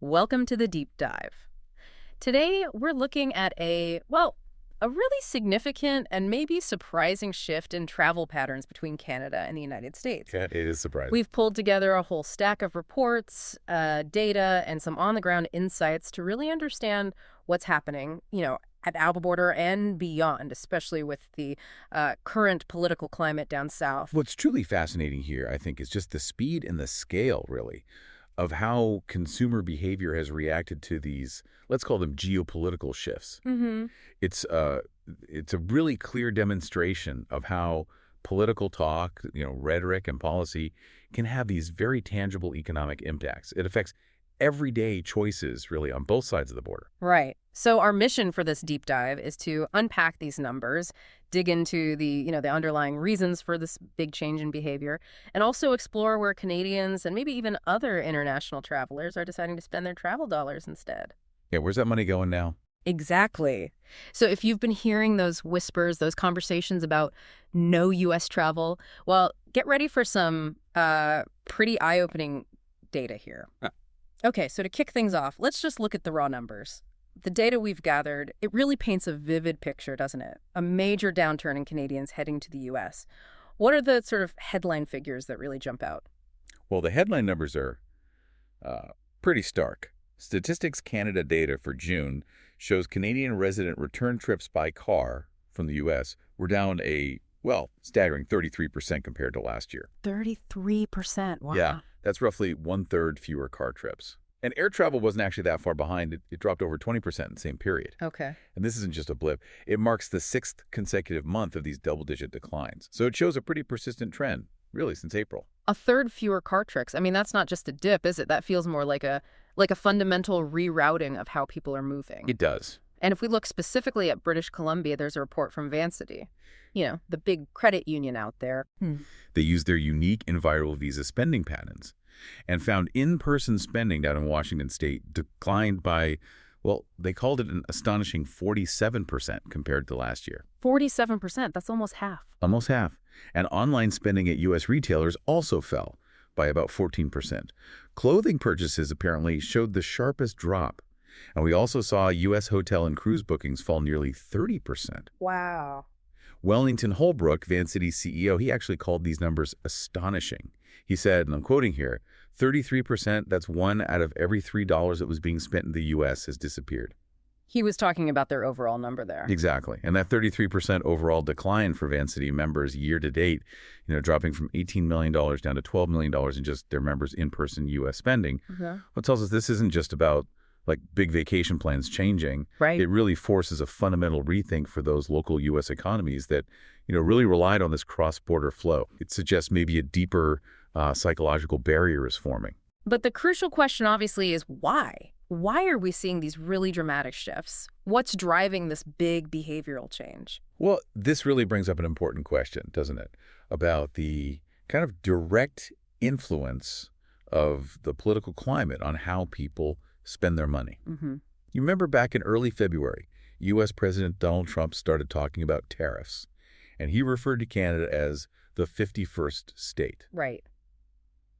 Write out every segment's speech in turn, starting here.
Welcome to the deep dive. Today, we're looking at a really significant and maybe surprising shift in travel patterns between Canada and the United States. Yeah, it is surprising. We've pulled together a whole stack of reports, data, and some on-the-ground insights to really understand what's happening, at our border and beyond, especially with the current political climate down south. What's truly fascinating here, I think, is just the speed and the scale, really, of how consumer behavior has reacted to these, let's call them geopolitical shifts. Mm-hmm. It's it's a really clear demonstration of how political talk, rhetoric and policy can have these very tangible economic impacts. It affects everyday choices, really, on both sides of the border. Right. So our mission for this deep dive is to unpack these numbers, dig into the underlying reasons for this big change in behavior, and also explore where Canadians and maybe even other international travelers are deciding to spend their travel dollars instead. Yeah, where's that money going now? Exactly. So if you've been hearing those whispers, those conversations about no U.S. travel, well, get ready for some pretty eye-opening data here. Okay, so to kick things off, let's just look at the raw numbers. The data we've gathered, it really paints a vivid picture, doesn't it? A major downturn in Canadians heading to the U.S. What are the sort of headline figures that really jump out? Well, the headline numbers are pretty stark. Statistics Canada data for June shows Canadian resident return trips by car from the U.S. were down staggering 33% compared to last year. 33%. Wow. Yeah, that's roughly one-third fewer car trips. And air travel wasn't actually that far behind. It dropped over 20% in the same period. Okay. And this isn't just a blip. It marks the sixth consecutive month of these double-digit declines. So it shows a pretty persistent trend, really, since April. A third fewer car trips. I mean, that's not just a dip, is it? That feels more like a fundamental rerouting of how people are moving. It does. And if we look specifically at British Columbia, there's a report from Vancity, the big credit union out there. They used their unique and viral visa spending patterns and found in-person spending down in Washington state declined by, they called it an astonishing 47% compared to last year. 47%, that's almost half. Almost half. And online spending at U.S. retailers also fell by about 14%. Clothing purchases apparently showed the sharpest drop. And we also saw U.S. hotel and cruise bookings fall nearly 30%. Wow. Wellington Holbrook, Vancity's CEO, he actually called these numbers astonishing. He said, and I'm quoting here, 33%, that's one out of every $3 that was being spent in the U.S. has disappeared. He was talking about their overall number there. Exactly. And that 33% overall decline for Vancity members year to date, dropping from $18 million down to $12 million in just their members' in-person U.S. spending, what tells us this isn't just about big vacation plans changing. Right. It really forces a fundamental rethink for those local U.S. economies that, really relied on this cross-border flow. It suggests maybe a deeper psychological barrier is forming. But the crucial question, obviously, is why? Why are we seeing these really dramatic shifts? What's driving this big behavioral change? Well, this really brings up an important question, doesn't it, about the kind of direct influence of the political climate on how people spend their money. Mm-hmm. You remember back in early February, U.S. President Donald Trump started talking about tariffs, and he referred to Canada as the 51st state. Right.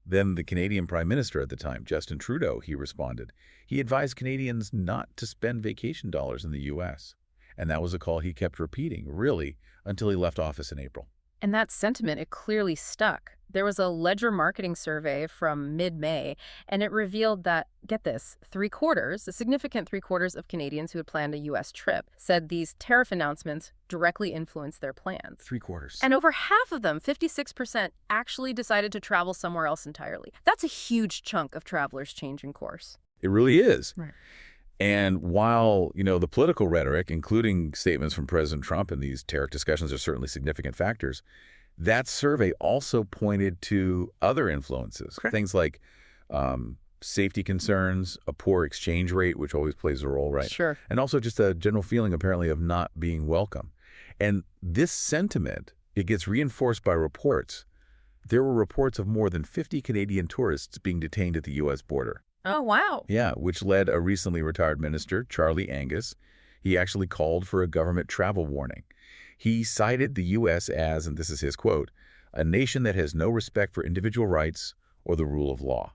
Then the Canadian Prime Minister at the time, Justin Trudeau, he responded. He advised Canadians not to spend vacation dollars in the U.S., and that was a call he kept repeating, really, until he left office in April. And that sentiment, it clearly stuck. There was a Ledger marketing survey from mid-May, and it revealed that, get this, a significant three-quarters of Canadians who had planned a U.S. trip said these tariff announcements directly influenced their plans. Three-quarters. And over half of them, 56%, actually decided to travel somewhere else entirely. That's a huge chunk of travelers changing course. It really is. Right. And while, the political rhetoric, including statements from President Trump in these tariff discussions, are certainly significant factors, that survey also pointed to other influences, things like safety concerns, a poor exchange rate, which always plays a role, right? Sure. And also just a general feeling, apparently, of not being welcome. And this sentiment, it gets reinforced by reports. There were reports of more than 50 Canadian tourists being detained at the U.S. border. Oh, wow. Yeah, which led a recently retired minister, Charlie Angus. He actually called for a government travel warning. He cited the U.S. as, and this is his quote, a nation that has no respect for individual rights or the rule of law.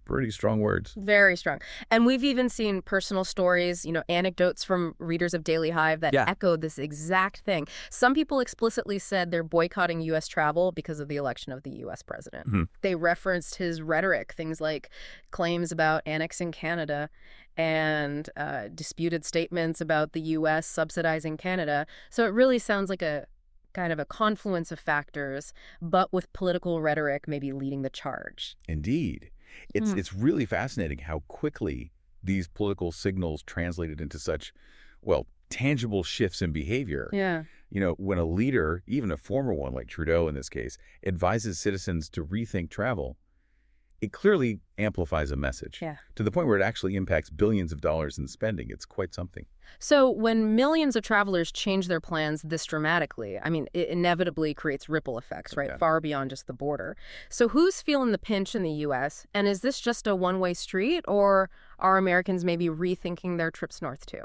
Pretty strong words. Very strong. And we've even seen personal stories, anecdotes from readers of Daily Hive that Yeah. echo this exact thing. Some people explicitly said they're boycotting U.S. travel because of the election of the U.S. president. Mhm. They referenced his rhetoric, things like claims about annexing Canada and disputed statements about the U.S. subsidizing Canada. So it really sounds like a kind of a confluence of factors, but with political rhetoric maybe leading the charge. Indeed. It's really fascinating how quickly these political signals translated into such, well, tangible shifts in behavior. Yeah. When a leader, even a former one like Trudeau in this case, advises citizens to rethink travel, it clearly amplifies a message Yeah. to the point where it actually impacts billions of dollars in spending. It's quite something. So when millions of travelers change their plans this dramatically, I mean, it inevitably creates ripple effects, right? Yeah. Far beyond just the border. So who's feeling the pinch in the U.S.? And is this just a one-way street, or are Americans maybe rethinking their trips north too?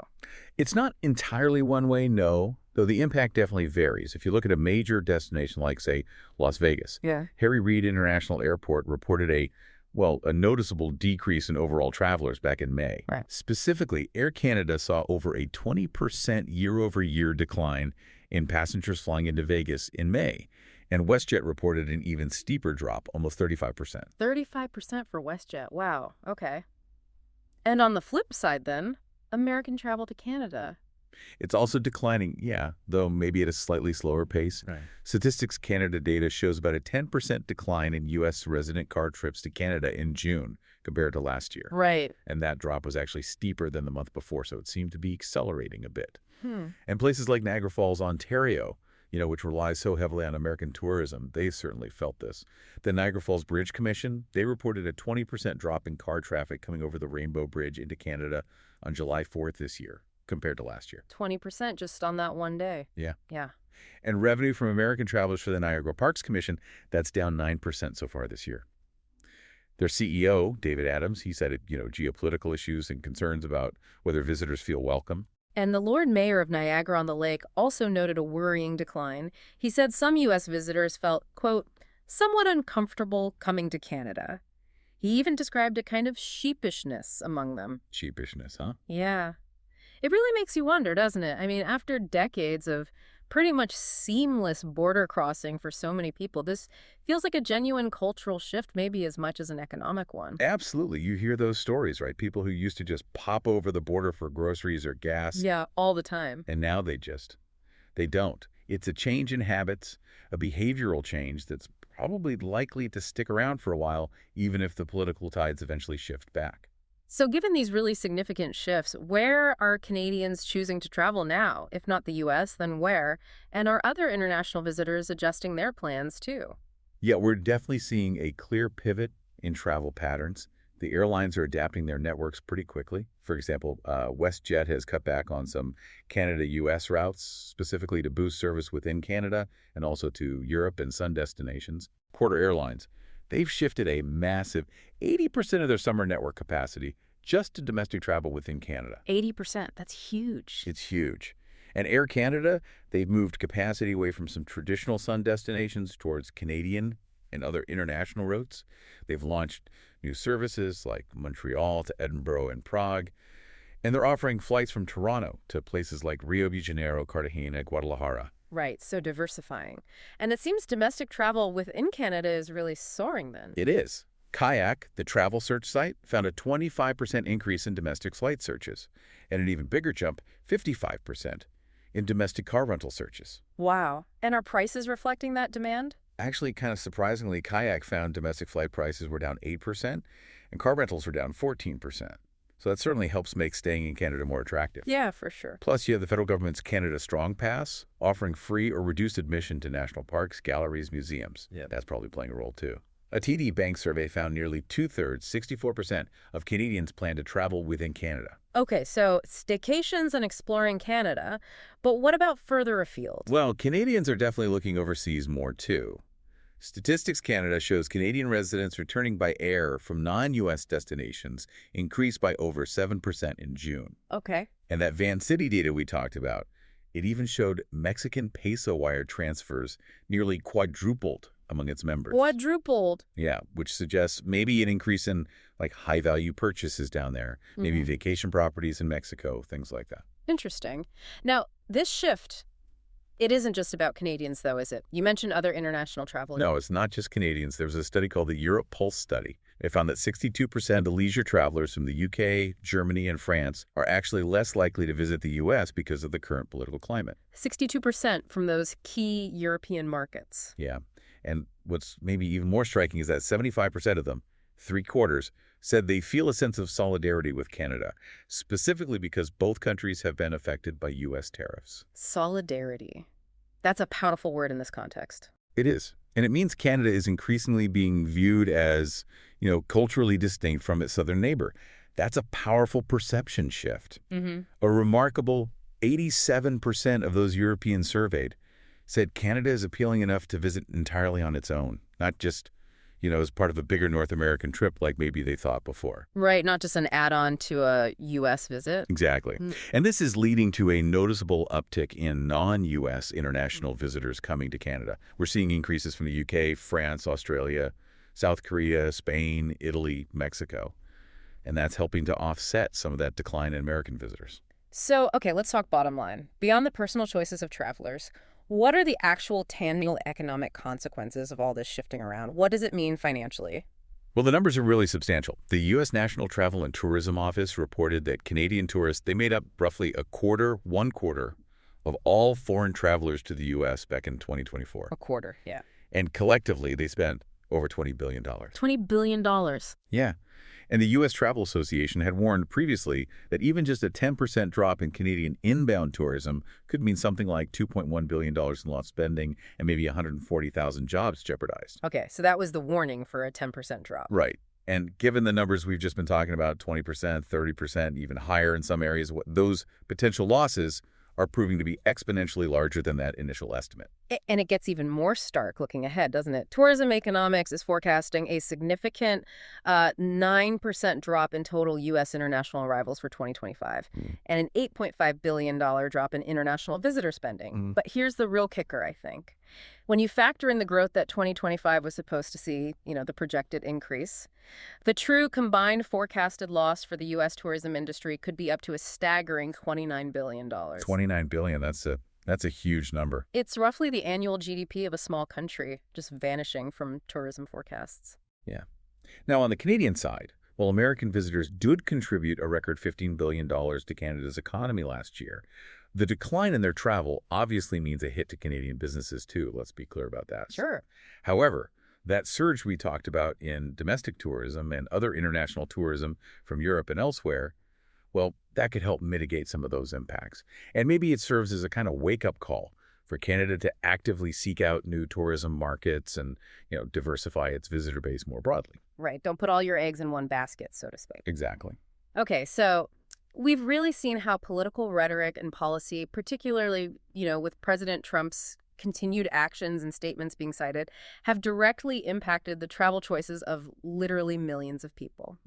It's not entirely one way, no, though the impact definitely varies. If you look at a major destination like, say, Las Vegas, Yeah. Harry Reid International Airport reported a noticeable decrease in overall travelers back in May. Right. Specifically, Air Canada saw over a 20% year-over-year decline in passengers flying into Vegas in May, and WestJet reported an even steeper drop, almost 35%. 35% for WestJet. Wow. Okay. And on the flip side then, American travel to Canada. It's also declining, yeah, though maybe at a slightly slower pace. Right. Statistics Canada data shows about a 10% decline in U.S. resident car trips to Canada in June compared to last year. Right. And that drop was actually steeper than the month before, so it seemed to be accelerating a bit. Hmm. And places like Niagara Falls, Ontario, which relies so heavily on American tourism, they certainly felt this. The Niagara Falls Bridge Commission, they reported a 20% drop in car traffic coming over the Rainbow Bridge into Canada on July 4th this year compared to last year. 20% just on that one day. Yeah. Yeah. And revenue from American travelers for the Niagara Parks Commission, that's down 9% so far this year. Their CEO, David Adams, he said, geopolitical issues and concerns about whether visitors feel welcome. And the Lord Mayor of Niagara-on-the-Lake also noted a worrying decline. He said some U.S. visitors felt, quote, somewhat uncomfortable coming to Canada. He even described a kind of sheepishness among them. Sheepishness, huh? Yeah. It really makes you wonder, doesn't it? I mean, after decades of pretty much seamless border crossing for so many people, this feels like a genuine cultural shift, maybe as much as an economic one. Absolutely. You hear those stories, right? People who used to just pop over the border for groceries or gas. Yeah, all the time. And now they don't. It's a change in habits, a behavioral change that's probably likely to stick around for a while, even if the political tides eventually shift back. So given these really significant shifts, where are Canadians choosing to travel now? If not the U.S., then where? And are other international visitors adjusting their plans too? Yeah, we're definitely seeing a clear pivot in travel patterns. The airlines are adapting their networks pretty quickly. For example, WestJet has cut back on some Canada-U.S. routes, specifically to boost service within Canada and also to Europe and sun destinations. Porter Airlines, they've shifted a massive 80% of their summer network capacity just to domestic travel within Canada. 80%, that's huge. It's huge. And Air Canada, they've moved capacity away from some traditional sun destinations towards Canadian and other international routes. They've launched new services like Montreal to Edinburgh and Prague. And they're offering flights from Toronto to places like Rio de Janeiro, Cartagena, Guadalajara. Right, so diversifying. And it seems domestic travel within Canada is really soaring then. It is. Kayak, the travel search site, found a 25% increase in domestic flight searches, and an even bigger jump, 55%, in domestic car rental searches. Wow. And are prices reflecting that demand? Actually, kind of surprisingly, Kayak found domestic flight prices were down 8%, and car rentals were down 14%. So that certainly helps make staying in Canada more attractive. Yeah, for sure. Plus, you have the federal government's Canada Strong Pass, offering free or reduced admission to national parks, galleries, museums. Yeah. That's probably playing a role, too. A TD Bank survey found nearly two-thirds, 64%, of Canadians plan to travel within Canada. Okay, so staycations and exploring Canada, but what about further afield? Well, Canadians are definitely looking overseas more, too. Statistics Canada shows Canadian residents returning by air from non-U.S. destinations increased by over 7% in June. Okay. And that Van City data we talked about, it even showed Mexican peso wire transfers nearly quadrupled among its members. Quadrupled. Yeah, which suggests maybe an increase in like high-value purchases down there, maybe vacation properties in Mexico, things like that. Interesting. Now, this shift, it isn't just about Canadians, though, is it? You mentioned other international travel. No, it's not just Canadians. There was a study called the Europe Pulse study. It found that 62% of leisure travelers from the UK, Germany, and France are actually less likely to visit the U.S. because of the current political climate. 62% from those key European markets. Yeah. And what's maybe even more striking is that 75% of them, three-quarters, said they feel a sense of solidarity with Canada, specifically because both countries have been affected by U.S. tariffs. Solidarity. That's a powerful word in this context. It is. And it means Canada is increasingly being viewed as, culturally distinct from its southern neighbor. That's a powerful perception shift. A remarkable 87% of those Europeans surveyed said Canada is appealing enough to visit entirely on its own, not just, as part of a bigger North American trip like maybe they thought before. Right, not just an add-on to a U.S. visit. Exactly. And this is leading to a noticeable uptick in non-U.S. international visitors coming to Canada. We're seeing increases from the UK, France, Australia, South Korea, Spain, Italy, Mexico. And that's helping to offset some of that decline in American visitors. So, okay, let's talk bottom line. Beyond the personal choices of travelers, what are the actual tangible economic consequences of all this shifting around? What does it mean financially? Well, the numbers are really substantial. The U.S. National Travel and Tourism Office reported that Canadian tourists, they made up roughly one quarter of all foreign travelers to the U.S. back in 2024. A quarter, yeah. And collectively, they spent over $20 billion. $20 billion. Yeah. And the U.S. Travel Association had warned previously that even just a 10% drop in Canadian inbound tourism could mean something like $2.1 billion in lost spending and maybe 140,000 jobs jeopardized. Okay, so that was the warning for a 10% drop. Right. And given the numbers we've just been talking about, 20%, 30%, even higher in some areas, those potential losses are proving to be exponentially larger than that initial estimate. And it gets even more stark looking ahead, doesn't it? Tourism Economics is forecasting a significant 9% drop in total U.S. international arrivals for 2025 and an $8.5 billion drop in international visitor spending. But here's the real kicker, I think. When you factor in the growth that 2025 was supposed to see, the projected increase, the true combined forecasted loss for the U.S. tourism industry could be up to a staggering $29 billion. $29 billion, that's a huge number. It's roughly the annual GDP of a small country, just vanishing from tourism forecasts. Yeah. Now, on the Canadian side, while American visitors did contribute a record $15 billion to Canada's economy last year, the decline in their travel obviously means a hit to Canadian businesses, too. Let's be clear about that. Sure. However, that surge we talked about in domestic tourism and other international tourism from Europe and elsewhere, well, that could help mitigate some of those impacts. And maybe it serves as a kind of wake-up call for Canada to actively seek out new tourism markets and, diversify its visitor base more broadly. Right. Don't put all your eggs in one basket, so to speak. Exactly. Okay, so we've really seen how political rhetoric and policy, particularly, with President Trump's continued actions and statements being cited, have directly impacted the travel choices of literally millions of people.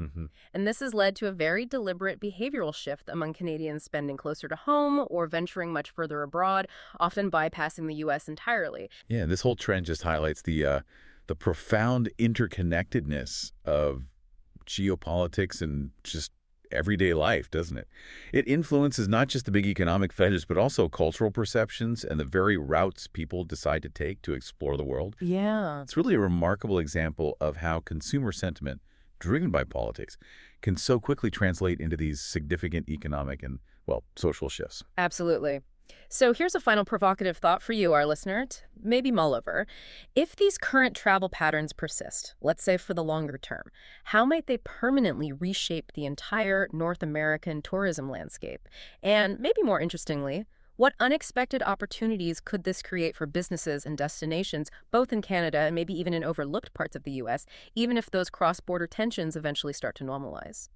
And this has led to a very deliberate behavioral shift among Canadians spending closer to home or venturing much further abroad, often bypassing the U.S. entirely. Yeah, this whole trend just highlights the profound interconnectedness of geopolitics and just everyday life, doesn't it? It influences not just the big economic factors, but also cultural perceptions and the very routes people decide to take to explore the world. Yeah. It's really a remarkable example of how consumer sentiment, driven by politics, can so quickly translate into these significant economic and, social shifts. Absolutely. So here's a final provocative thought for you, our listener, to maybe mull over. If these current travel patterns persist, let's say for the longer term, how might they permanently reshape the entire North American tourism landscape? And maybe more interestingly, what unexpected opportunities could this create for businesses and destinations, both in Canada and maybe even in overlooked parts of the U.S., even if those cross-border tensions eventually start to normalize?